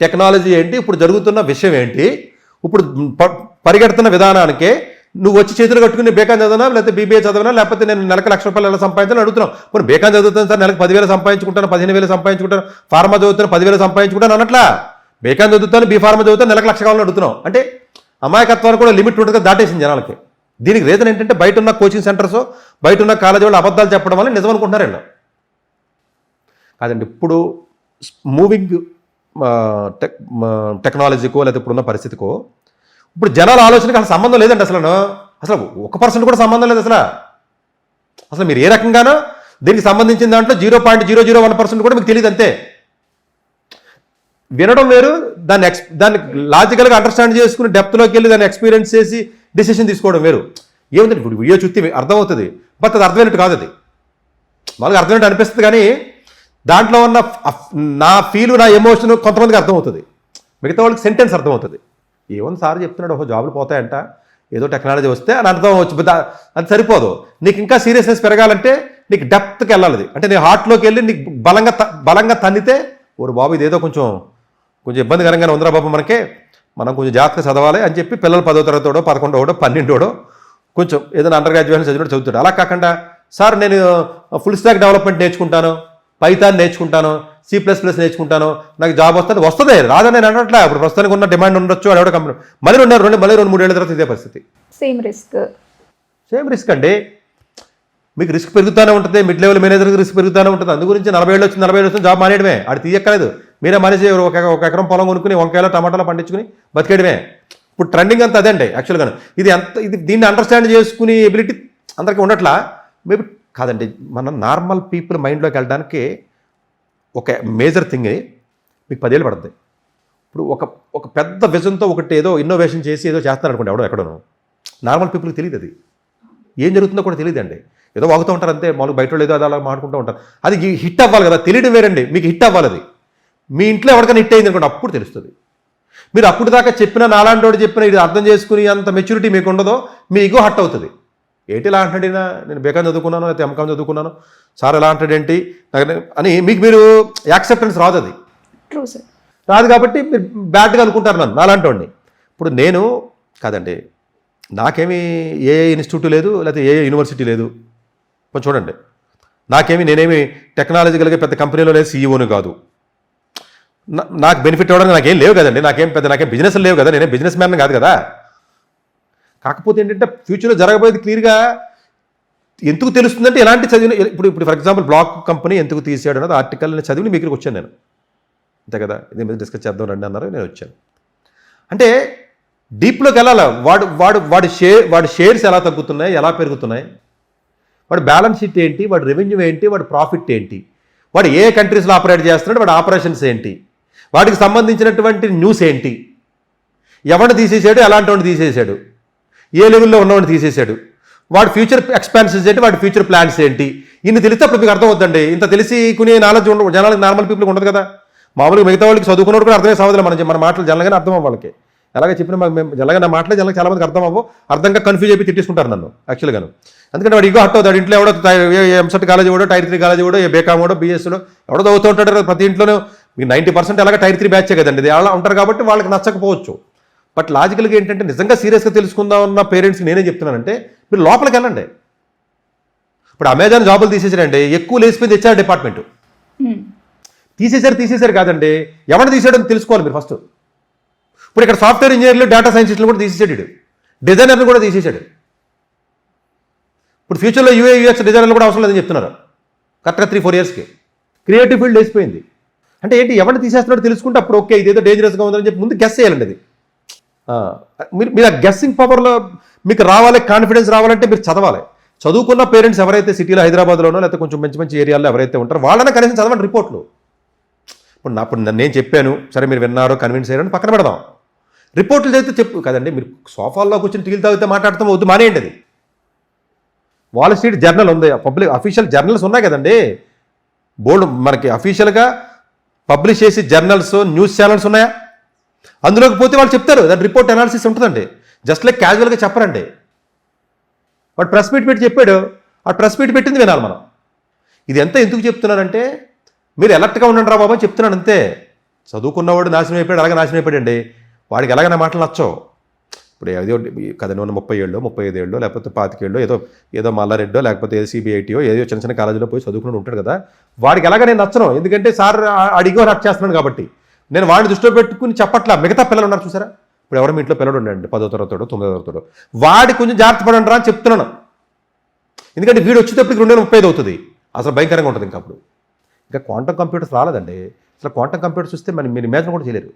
టెక్నాలజీ ఏంటి, ఇప్పుడు జరుగుతున్న విషయం ఏంటి, ఇప్పుడు పరిగెడుతున్న విధానానికే నువ్వు వచ్చి చేతులు కట్టుకుని బేకాన్ చదవనా, లేకపోతే బీబీఏ చదవనా, లేకపోతే నేను నెలకు ₹1,00,000 ఎలా సంపాదించాలని అడుగుతున్నాం. ఇప్పుడు బేకాన్ చదువుతాను సార్, నెలకు 10,000 సంపాదించుకుంటాను, 15,000 సంపాదించుకుంటాను, ఫార్మా చదువుతాను 10,000 సంపాదించుకుంటాను అన్నట్లా. బేకాన్ చదువుతాను, బీ ఫార్మా చదువుతాను, నెలకు ₹1,00,000 కావాలని అడుగుతున్నాం. అంటే అమాయకత్వానికి కూడా లిమిట్ ఉంటుంది, దాటేసింది జనాలకి. దీనికి రీజన్ ఏంటంటే బయట ఉన్న కోచింగ్ సెంటర్స్, బయట ఉన్న కాలేజీ వాళ్ళు అబద్ధాలు చెప్పడం వల్ల నిజం అనుకుంటున్నారు వీళ్ళు. కాదండి, ఇప్పుడు మూవింగ్ టెక్నాలజీకో లేకపోతే ఇప్పుడున్న పరిస్థితికో ఇప్పుడు జనాల ఆలోచనకి అసలు సంబంధం లేదండి. అసలు 1% కూడా సంబంధం లేదు అసలు. అసలు మీరు ఏ రకంగానో దీనికి సంబంధించిన దాంట్లో 0.001% కూడా మీకు తెలియదు అంతే. వినడం వేరు, దాన్ని లాజికల్గా అండర్స్టాండ్ చేసుకుని డెప్త్లోకి వెళ్ళి దాన్ని ఎక్స్పీరియన్స్ చేసి డిసిషన్ తీసుకోవడం వేరు. ఏముందండి, ఇప్పుడు వీడియో చూస్తే అర్థమవుతుంది, బట్ అది అర్థమైనట్టు కాదు. అది మామూలుగా అర్థమైనట్టు అనిపిస్తుంది, కానీ దాంట్లో ఉన్న నా ఫీలు, నా ఎమోషన్ కొంతమందికి అర్థమవుతుంది, మిగతా వాళ్ళకి సెంటెన్స్ అర్థమవుతుంది. ఏమన్నా సార్ చెప్తున్నాడు, ఓహో జాబులు పోతాయంట, ఏదో టెక్నాలజీ వస్తే అని అర్థం అవ్వచ్చు, అది సరిపోదు. నీకు ఇంకా సీరియస్నెస్ పెరగాలంటే నీకు డెప్త్కి వెళ్ళాలి. అంటే నీ హార్ట్లోకి వెళ్ళి నీకు బలంగా తన్నితే, ఓరు బాబు ఇదేదో కొంచెం ఇబ్బందికరంగానే ఉందిరా బాబు, మనం కొంచెం జాగ్రత్తగా చదవాలి అని చెప్పి పిల్లలు 10వ తరగతోడో 11వ 12వ కొంచెం ఏదైనా అండర్ గ్రాడ్యుయేషన్ చదువుతాడు. అలా కాకుండా సార్ నేను ఫుల్ స్టాక్ డెవలప్మెంట్ నేర్చుకుంటాను, పైథాన్ నేర్చుకుంటాను, C++ నేర్చుకుంటాను, నాకు జాబ్ వస్తుంది రాదని నేను అనట్లా. ఇప్పుడు ప్రస్తుతానికి ఉన్న డిమాండ్ ఉండొచ్చు, అది ఎవడో కంపెనీ మళ్ళీ 2-3 ఏళ్ళ తర్వాత ఇదే పరిస్థితి. సేమ్ రిస్క్ అండి. మీకు రిస్క్ పెరుగుతూనే ఉంటుంది, మిడ్ లెవెల్ మేనేజర్కి రిస్క్ పెరుగుతూనే ఉంటుంది. అందు గురించి 40 ఏళ్ళు వచ్చింది జాబ్ మానేయడమే, అది తీయక్కలేదు. మీరే మనిషి ఒక ఎకరం పొలం కొనుక్కుని వంకాయలు టమాటాలు పండించుకుని బతికేయడమే. ఇప్పుడు ట్రెండింగ్ అంతా అదే అండి యాక్చువల్గా. ఇది దీన్ని అండర్స్టాండ్ చేసుకునే ఎబిలిటీ అందరికీ ఉండట్లా. మేబీ కాదండి, మన నార్మల్ పీపుల్ మైండ్లోకి వెళ్ళడానికి ఒక మేజర్ థింగ్ మీకు 10 ఏళ్ళు పడుతుంది. ఇప్పుడు ఒక పెద్ద విజన్తో ఒకటి ఏదో ఇన్నోవేషన్ చేసి ఏదో చేస్తున్నారు అనుకోండి, ఎక్కడో నార్మల్ పీపుల్కి తెలియదు, అది ఏం జరుగుతుందో కూడా తెలియదండి. ఏదో వాగుతూ ఉంటారు అంతే, మామూలు బయట ఏదో అలా మాట్లాడుకుంటూ ఉంటారు. అది హిట్ అవ్వాలి కదా, తెలియడం వేరండి. మీకు హిట్ అవ్వాలి, అది మీ ఇంట్లో ఎవరికైనా హిట్ అయింది అనుకోండి, అప్పుడు తెలుస్తుంది. మీరు అప్పుడు దాకా చెప్పిన నాలాంటి చెప్పిన ఇది అర్థం చేసుకుని అంత మెచ్యూరిటీ మీకు ఉండదో, మీ ఈగో హట్ అవుతుంది. ఏంటి ఇలా అంటాడైనా, నేను బేకాన్ చదువుకున్నాను లేకపోతే ఎంకామ్ చదువుకున్నాను, సార్ ఎలా అంటాడేంటి అని మీకు యాక్సెప్టెన్స్ రాదు. అది రాదు కాబట్టి మీరు బ్యాడ్గా అనుకుంటారు నాలాంటి వాడిని. ఇప్పుడు నేను కాదండి, నాకేమీ ఏ ఇన్స్టిట్యూట్ లేదు, లేకపోతే ఏ యూనివర్సిటీ లేదు. కొంచెం చూడండి, నేనేమి టెక్నాలజికల్గా పెద్ద కంపెనీలో లేదు, సీఈఓని కాదు. నాకు బెనిఫిట్ ఇవ్వడానికి నాకేం లేవు కదండి, నాకేం బిజినెస్ లేవు కదా, నేనేం బిజినెస్ మ్యాన్ కాదు కదా. కాకపోతే ఏంటంటే ఫ్యూచర్లో జరగబోయేది క్లియర్గా ఎందుకు తెలుస్తుందంటే ఎలాంటి చదివిన ఇప్పుడు ఫర్ ఎగ్జాంపుల్ బ్లాక్ కంపెనీ ఎందుకు తీసాడు అన్నది ఆర్టికల్ చదివి మీ దగ్గరికి వచ్చాను నేను, అంతే కదా. ఇది మీద డిస్కస్ చేద్దాం రండి అన్నారు, నేను వచ్చాను. అంటే డీప్లోకి వెళ్ళాలి. వాడి షేర్స్ ఎలా తగ్గుతున్నాయి, ఎలా పెరుగుతున్నాయి, వాడి బ్యాలెన్స్ షీట్ ఏంటి, వాడి రెవెన్యూ ఏంటి, వాడి ప్రాఫిట్ ఏంటి, వాడు ఏ కంట్రీస్లో ఆపరేట్ చేస్తున్నాడు, వాడి ఆపరేషన్స్ ఏంటి, వాటికి సంబంధించినటువంటి న్యూస్ ఏంటి, ఎవరిని తీసేసాడు, ఎలాంటి వాడిని తీసేసాడు, ఏ లెవెల్లో ఉన్నవాడిని తీసేసాడు, వాడి ఫ్యూచర్ ఎక్స్పాన్షన్స్ ఏంటి, వాడి ఫ్యూచర్ ప్లాన్స్ ఏంటి, ఇన్ని తెలిస్తే అప్పుడు మీకు అర్థం అవుతుందండి. ఇంత తెలిసి కొనే నాలెడ్జ్ జనాలకి నార్మల్ పీపుల్కి ఉండదు కదా. మామూలుగా మిగతా వాళ్ళకి చదువుకున్నప్పుడు కూడా అర్థమే సావదులే, మన మాటలు జనగానే అర్థం అవ్వ వాళ్ళకి. ఎలాగ చెప్పిన మేము జనగా నా మాటలే జనగా చాలా మందికి అర్థం అవ్వవు, అర్థంగా కన్ఫ్యూజ్ అయిపోయి తిట్టిస్తుంటారు నన్ను యాక్చువల్గాను. ఎందుకంటే వాడు ఇగో హట్ అవుతాడు. ఇంట్లో ఎవడో ఎంసెట్ కాలేజీ కూడా, టైర్ 3 కాలేజీ కూడా, బేకామ్ కూడా, బీఎస్లో ఎవడో చదువుతూ ఉంటాడు. ప్రతి ఇంట్లోనే మీకు 90% ఎలాగ టైర్ 3 బ్యాచే కదండి, ఇది అలా ఉంటారు కాబట్టి వాళ్ళకి నచ్చకపోవచ్చు. బట్ లాజికల్గా ఏంటంటే నిజంగా సీరియస్గా తెలుసుకుందాం ఉన్న పేరెంట్స్కి నేనేం చెప్తున్నానంటే, మీరు లోపలికి వెళ్ళండి. ఇప్పుడు అమెజాన్ జాబులు తీసేసారండి, ఎక్కువ లేసిపోయింది హెచ్ఆర్ డిపార్ట్మెంట్. తీసేశారు కాదండి, ఎవరిని తీసేయడం తెలుసుకోవాలి మీరు ఫస్ట్. ఇప్పుడు ఇక్కడ సాఫ్ట్వేర్ ఇంజనీర్లు, డేటా సైంటిస్టులు కూడా తీసేసాడు, డిజైనర్లు కూడా తీసేసాడు. ఇప్పుడు ఫ్యూచర్లో యూఏ/యూఎక్స్ డిజైనర్లు కూడా అవసరం లేదని చెప్తున్నారు కరెక్ట్గా 3-4 ఇయర్స్కి. క్రియేటివ్ ఫీల్డ్ వేసిపోయింది. అంటే ఏంటి, ఎవరిని తీసేస్తున్నాడో తెలుసుకుంటే అప్పుడు ఓకే ఇదేదో డేంజరస్గా ఉందని చెప్పి ముందు గెస్ చేయాలండి. అది మీరు ఆ గెస్సింగ్ పవర్లో మీకు రావాలి, కాన్ఫిడెన్స్ రావాలంటే మీరు చదవాలి. చదువుకున్న పేరెంట్స్ ఎవరైతే సిటీలో, హైదరాబాద్లోనో లేకపోతే కొంచెం మంచి ఏరియాలో ఎవరైతే ఉంటారో వాళ్ళనే కనీసం చదవండి రిపోర్ట్లు. ఇప్పుడు నేను చెప్పాను సరే, మీరు విన్నారో కన్విన్స్ అయ్యారని పక్కన పెడదాం. రిపోర్ట్లు చదివితే చెప్పు కదండి. మీరు సోఫాల్లో కూర్చొని టీలు తాగితే మాట్లాడతాం వద్దు, మానేయండి. అది వాల్ స్ట్రీట్ జర్నల్ ఉంది, పబ్లిక్ అఫీషియల్ జర్నల్స్ ఉన్నాయి కదండి, బోర్డు మనకి అఫీషియల్గా పబ్లిష్ చేసి జర్నల్స్, న్యూస్ ఛానల్స్ ఉన్నాయా? అందులోకి పోతే వాళ్ళు చెప్తారు, దాని రిపోర్ట్ అనాలిసిస్ ఉంటుందండి. జస్ట్ లైక్ క్యాజువల్గా చెప్పరండి. వాడు ప్రెస్ మీట్ పెట్టి చెప్పాడు, ఆ ప్రెస్ మీట్ పెట్టింది వినాలి మనం. ఇది ఎందుకు చెప్తున్నానంటే మీరు అలర్ట్గా ఉండండి రా బాబా అని చెప్తున్నాను అంతే. చదువుకున్నవాడు నాశనం అయిపోయాడు, అలాగే నాశనం అయిపోయాడండి. వాడికి ఎలాగైనా మాటలు నచ్చవు. ఇప్పుడు ఏదో కథ 30 ఏళ్ళు 35 ఏళ్ళు లేకపోతే 25 ఏళ్ళు ఏదో మల్లారెడ్డో లేకపోతే ఏదో CBITయో ఏదో చిన్న చిన్న కాలేజీలో పోయి చదువుకుని ఉంటాడు కదా, వాడికి ఎలాగ నేను నచ్చను. ఎందుకంటే సార్ అడిగో రక్ చేస్తున్నాను కాబట్టి. నేను వాడిని దృష్టిలో పెట్టుకుని చెప్పట్లా. మిగతా పిల్లలు ఉన్నారు చూసారా, ఇప్పుడు ఎవరో మీ ఇంట్లో పిల్లడు ఉండండి 10వ తరగతిలో 9వ తరగతిలో, వాడి కొంచెం జాగ్రత్త పడండి రా అని చెప్తున్నాను. ఎందుకంటే వీడు వచ్చేటప్పటికి 2035 అవుతుంది. అసలు భయంకరంగా ఉంటుంది. ఇంకా అప్పుడు ఇంకా క్వాంటమ్ కంప్యూటర్స్ రాలేదండి. అసలు క్వాంటమ్ కంప్యూటర్స్ వస్తే మీరు ఇమాజిన్ కూడా చేయలేరు.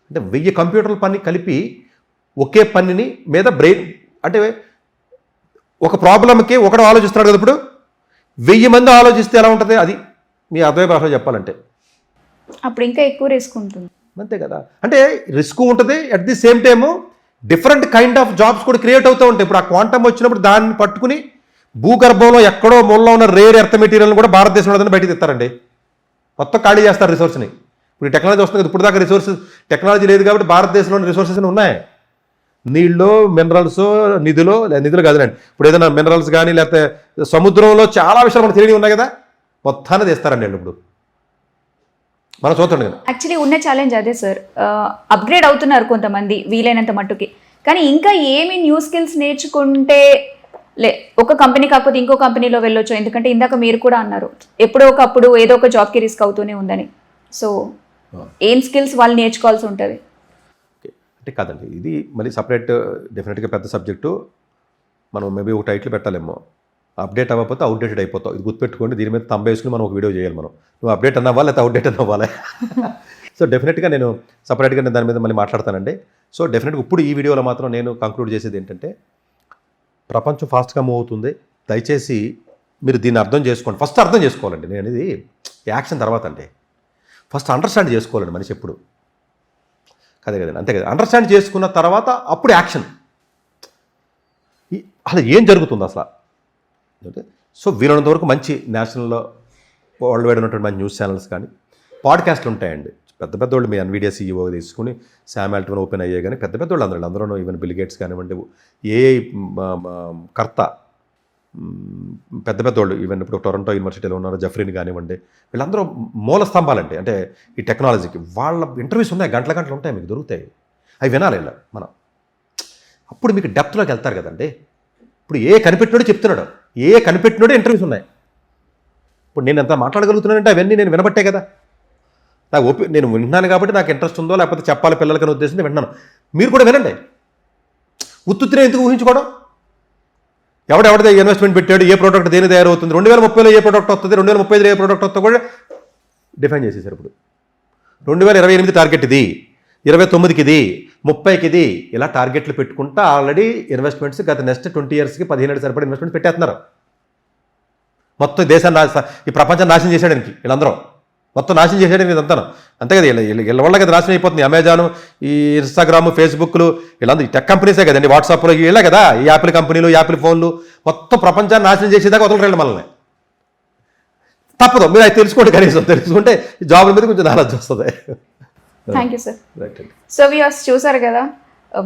అంటే 1000 కంప్యూటర్ల పని కలిపి ఒకే పనిని మీద బ్రెయిన్, అంటే ఒక ప్రాబ్లంకి ఒకడు ఆలోచిస్తున్నాడు కదా, ఇప్పుడు 1000 మంది ఆలోచిస్తే ఎలా ఉంటుంది అది మీ అర్థమయ్యే భాషలో చెప్పాలంటే. అప్పుడు ఇంకా ఎక్కువ రిస్క్ ఉంటుంది. అంతే కదా, అంటే రిస్క్ ఉంటుంది. At the same time different kind of jobs కూడా క్రియేట్ అవుతూ ఉంటాయి. ఇప్పుడు ఆ క్వాంటమ్ వచ్చినప్పుడు దాన్ని పట్టుకుని భూగర్భంలో ఎక్కడో మూలలో ఉన్న రేర్ ఎర్త్ మెటీరియల్ని కూడా భారతదేశంలో బయటకు తెస్తారండి. మొత్తం ఖాళీ చేస్తారు రిసోర్స్ని. ఇప్పుడు టెక్నాలజీ వస్తుంది కదా, ఇప్పుడు దాకా టెక్నాలజీ లేదు కాబట్టి భారతదేశంలోని రిసోర్సెస్ ఉన్నాయి. నీళ్ళు, మినరల్స్, నిధులు కాదులేండి. ఇప్పుడు ఏదైనా మినరల్స్ కానీ లేకపోతే సముద్రంలో చాలా విషయాలు మనకు తెలియని ఉన్నాయి కదా, మొత్తాన్ని తెస్తారండి వీళ్ళు. ఇప్పుడు మనం చూద్దాం కదా. యాక్చువల్లీ ఉన్న ఛాలెంజ్ అదే సార్, అప్గ్రేడ్ అవుతున్నారు కొంతమంది వీలైనంత మట్టుకి. కానీ ఇంకా ఏమి న్యూ స్కిల్స్ నేర్చుకుంటే ఒక కంపెనీ కాకపోతే ఇంకో కంపెనీలో వెళ్ళొచ్చు. ఎందుకంటే ఇందాక మీరు కూడా అన్నారు ఎప్పుడో ఒకప్పుడు ఏదో ఒక జాబ్కి రిస్క్ అవుతూనే ఉందని. సో ఏం స్కిల్స్ వాళ్ళు నేర్చుకోవాల్సి ఉంటుంది? అంటే కాదండి, ఇది మళ్ళీ సపరేట్ డెఫినెట్గా పెద్ద సబ్జెక్టు. మనం మేబీ ఒక టైటిల్ పెట్టాలేమో. అప్డేట్ అవ్వకపోతే అవుట్డేటెడ్ అయిపోతావు. ఇది గుర్తుపెట్టుకోండి. దీని మీద వేసుకుని మనం ఒక వీడియో చేయాలి. నువ్వు అప్డేట్ అన్నవ్వాలి లేకపోతే అవుట్డేట్ అన్నవ్వాలి. సో డెఫినెట్గా నేను సపరేట్గా నేను దాని మీద మళ్ళీ మాట్లాడతానండి. సో డెఫినెట్గా ఇప్పుడు ఈ వీడియోలో మాత్రం నేను కంక్లూడ్ చేసేది ఏంటంటే, ప్రపంచం ఫాస్ట్గా మూవ్ అవుతుంది. దయచేసి మీరు దీన్ని అర్థం చేసుకోండి. ఫస్ట్ అర్థం చేసుకోవాలండి. నేను అనేది యాక్షన్ తర్వాత అంటే ఫస్ట్ అండర్స్టాండ్ చేసుకోవాలండి మనిషి ఎప్పుడు. కదండి, అంతే కదా. అండర్స్టాండ్ చేసుకున్న తర్వాత అప్పుడు యాక్షన్. అసలు ఏం జరుగుతుంది అసలు. సో వీలైనంత వరకు మంచి నేషనల్లో వరల్డ్ వైడ్ ఉన్నటువంటి మంచి న్యూస్ ఛానల్స్ కానీ పాడ్కాస్ట్లు ఉంటాయండి. పెద్ద పెద్దోళ్ళు, మీ NVIDIA CEO తీసుకుని శామ్ ఆల్ట్మన్ ఓపెన్ అయ్యే కానీ పెద్ద పెద్దోళ్ళు అందరూ ఈవెన్ బిల్ గేట్స్ కానివ్వండి, AI కర్త పెద్ద పెద్దోళ్ళు, ఈవెన్ ఇప్పుడు టొరంటో యూనివర్సిటీలో ఉన్నారు జఫ్రీని కానివ్వండి, వీళ్ళందరూ మూల స్తంభాలండి. అంటే ఈ టెక్నాలజీకి వాళ్ళ ఇంటర్వ్యూస్ ఉన్నాయి, గంటలు ఉంటాయి, మీకు దొరుకుతాయి. అవి వినాలి ఇలా మనం. అప్పుడు మీకు డెప్త్లోకి వెళ్తారు కదండి. ఇప్పుడు కనిపెట్టినోడు చెప్తున్నాడు, కనిపెట్టినోడే ఇంటర్వ్యూస్ ఉన్నాయి. ఇప్పుడు నేను ఎంత మాట్లాడగలుగుతున్నానంటే అవన్నీ నేను వినబట్టే కదా. నేను వింటున్నాను కాబట్టి నాకు ఇంట్రెస్ట్ ఉందో లేకపోతే చెప్పాలి పిల్లలకనే ఉద్దేశంతో వింటున్నాను. మీరు కూడా వినండి. ఉత్తుత్తినే ఎందుకు ఊహించుకోవడం? ఎవడెవడిదే ఇన్వెస్ట్మెంట్ పెట్టాడు, ఏ ప్రోడక్ట్ దేని తయారవుతుంది, 2030లో ఏ ప్రోడక్ట్ వస్తుంది, 2035లో ఏ ప్రోడక్ట్ వస్తుందో కూడా డిఫైన్ చేసేసారు. ఇప్పుడు 2028 టార్గెట్ ఇది, 29కి ఇది, 30కి ఇది, ఇలా టార్గెట్లు పెట్టుకుంటా ఆల్రెడీ ఇన్వెస్ట్మెంట్స్ గత నెక్స్ట్ 20 ఇయర్స్కి 15 ఏళ్ళు సరిపడే ఇన్వెస్ట్మెంట్ పెట్టేస్తున్నారు. మొత్తం దేశాన్ని ఈ ప్రపంచాన్ని నాశనం చేసేయడానికి వీళ్ళందరూ మొత్తం నాశనం చేసేయడానికి ఇదంతా అంతే కదా. వీళ్ళ వల్ల కదా నాశనం అయిపోతుంది. అమెజాన్, ఈ ఇన్స్టాగ్రామ్, ఫేస్బుక్లు, వీళ్ళందరూ ఈ టెక్ కంపెనీసే కదండి. వాట్సాప్లో వీళ్ళే కదా, ఈ యాపిల్ కంపెనీలు, యాపిల్ ఫోన్లు మొత్తం ప్రపంచాన్ని నాశనం చేసేదాకా వదలరండి మనల్ని. తప్పదు, మీరు అది తెలుసుకోండి. కనీసం తెలుసుకుంటే జాబుల మీద కొంచెం నాలెడ్జ్ వస్తుంది. Thank you sir. So viewers చూసారు కదా,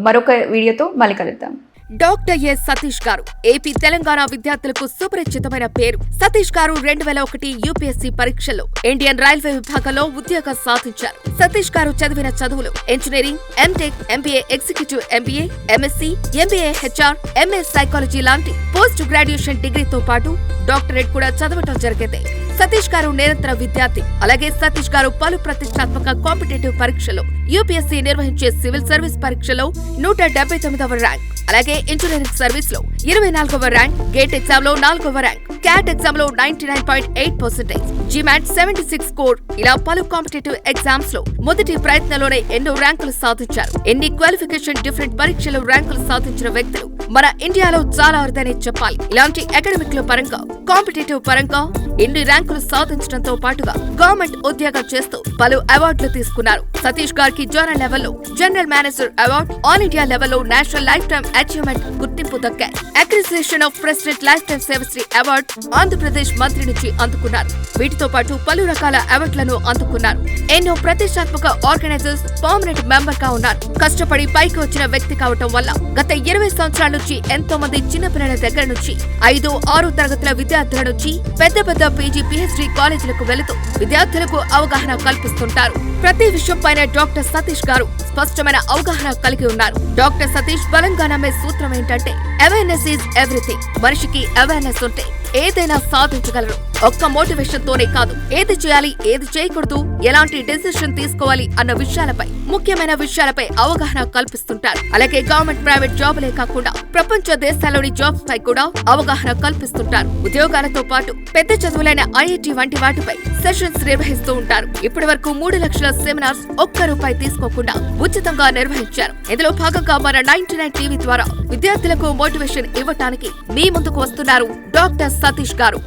మరొక వీడియోతో మళ్ళీ కలుద్దాం. డాక్టర్ ఎస్ సతీష్ గారు ఏపీ తెలంగాణ విద్యార్థులకు సుపరిచితమైన పేరు. సతీష్ గారు 2001 UPSC పరీక్షల్లో ఇండియన్ రైల్వే విభాగంలో ఉద్యోగం సాధించారు. సతీష్ గారు చదివిన చదువులు engineering, MTech, MBA executive MBA, MSc, MBA HR, MS psychology లాంటి పోస్ట్ గ్రాడ్యుయేషన్ డిగ్రీతో పాటు డాక్టరేట్ కూడా చదవటం జరిగింది. సతీష్ గారు నిరంతర విద్యార్థి. అలాగే సతీష్ గారు పలు ప్రతిష్టాత్మక కాంపిటేటివ్ పరీక్షలో UPSC నిర్వహించే సివిల్ సర్వీస్ పరీక్షలో 179వ ర్యాంక్, అలాగే ఇంజనీరింగ్ సర్వీస్ లో 24వ ర్యాంక్, గేట్ ఎగ్జామ్ లో 4వ ర్యాంక్, క్యాట్ ఎగ్జామ్ లో 99.8%, GMAT 76 స్కోర్, ఇలా పలు కాంపిటేటివ్ ఎగ్జామ్స్ లో మొదటి ప్రయత్నంలోనే ఎన్నో ర్యాంకులు సాధించారు. ఎన్ని క్వాలిఫికేషన్ డిఫరెంట్ పరీక్షలో ర్యాంకులు సాధించిన వ్యక్తులు మన ఇండియాలో చాలా అరుదనే చెప్పాలి. ఇలాంటి అకాడమిక్ లో పరంగా, కాంపిటేటివ్ పరంగా ఎన్ని ర్యాంకులు సాధించడంతో పాటుగా గవర్నమెంట్ ఉద్యోగం చేస్తూ పలు అవార్డులు తీసుకున్నారు. సతీష్ గారికి జోనల్ లెవెల్లో general manager award, all India లెవెల్లో నేషనల్ లైఫ్ టైమ్ అచీవ్మెంట్ గుర్తింపు దక్కాయి. అక్రిసియేషన్ of president life time సేవశ్రీ award Andhra Pradesh మంత్రి నుంచి అందుకున్నారు. వీటితో పాటు పలు రకాల అవార్డులను అందుకున్నారు. ఎన్నో ప్రతిష్టాత్మక ఆర్గనైజర్స్ పర్మనెంట్ మెంబర్ గా ఉన్నారు. కష్టపడి పైకి వచ్చిన వ్యక్తి కావటం వల్ల గత 20 సంవత్సరాలు నుంచి ఎంతో మంది చిన్నపిల్లల దగ్గర నుంచి 5, 6 తరగతుల విద్యార్థుల నుంచి పెద్ద పెద్ద పీజీ, PhD కాలేజీలకు వెళుతూ విద్యార్థులకు అవగాహన కల్పిస్తుంటారు. ప్రతి విషయం పైన డాక్టర్ సతీష్ గారు స్పష్టమైన అవగాహన కలిగి ఉన్నారు. డాక్టర్ సతీష్ బలంగా నమ్మే సూత్రం ఏంటంటే అవేర్నెస్ ఈజ్ ఎవ్రీథింగ్. మనిషికి అవేర్నెస్ ఉంటే ఏదైనా సాధించగలరు. ఒక్క మోటివేషన్ తోనే కాదు, ఏది చేయాలి, ఏది చేయకూడదు, ఎలాంటి డెసిషన్ తీసుకోవాలి అన్న విషయాలపై, ముఖ్యమైన విషయాలపై అవగాహన కల్పిస్తుంటారు. అలాగే గవర్నమెంట్, ప్రైవేట్ జాబులే కాకుండా ప్రపంచ దేశాల్లోని జాబ్స్ పై కూడా అవగాహన కల్పిస్తుంటారు. ఉద్యోగాలతో పాటు పెద్ద చదువులైన IIT వంటి వాటిపై సెషన్స్ నిర్వహిస్తూ ఉంటారు. ఇప్పటి వరకు 3 లక్షల సెమినార్స్ ₹1 తీసుకోకుండా ఉచితంగా నిర్వహించారు. ఇందులో భాగంగా మన 99 టీవీ ద్వారా విద్యార్థులకు మోటివేషన్ ఇవ్వటానికి మీ ముందుకు వస్తున్నారు డాక్టర్ సతీష్ గారు.